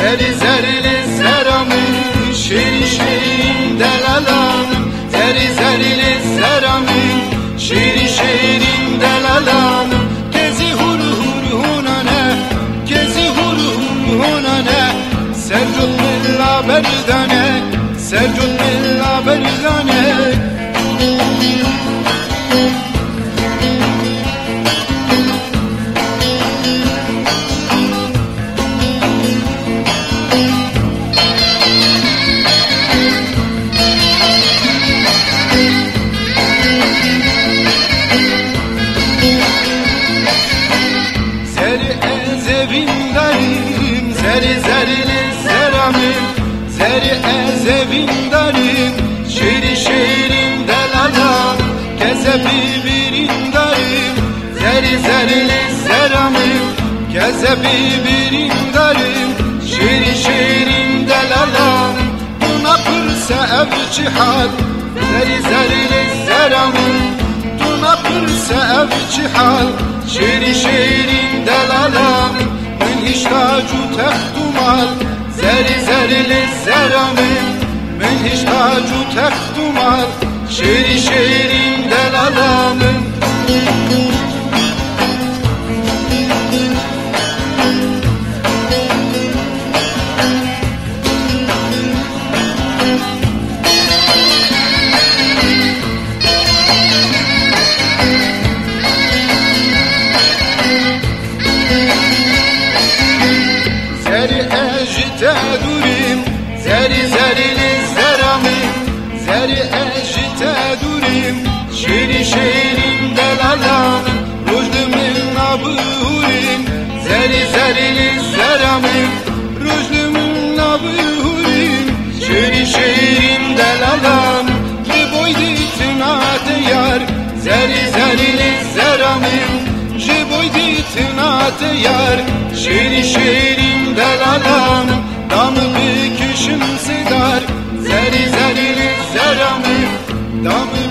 Zeri zerili seramın, şirin şirin delalanım. Zeri zerili seramın, şirin şirin delalanım. Gezi huru huru hunane, gezi huru huru hunane. Sercut billa berdane, Sercut billa berdane. Ezevindarim, zeri zerili seramim. Zeri ezevindarim, şirin şirin delalan. Keze bibirindarim, zeri zerili seramim. Keze bibirindarim, şirin şirin delalan. Buna pırsa ev cihad, zeri zerili seramim. Buna pırsa ev cihad, şirin şirin delalan. من هشتاج تختمال زری زری لزرامم من هشتاج تختمال شیری شیرین دلالامم durim, zeri zerili seramim. Zeri ejite durim, şirin şirin delalanım. Rujdümün nabuhurim, zeri zerili seramim. Rujdümün nabuhurim, şirin şirin delalanım. Jiboy ditinate yar, zeri zerili seramim. Jiboy ditinate yar, şirin şirin delalanım. Damı bir küşüm sidar, zeri zerili seramim. Damı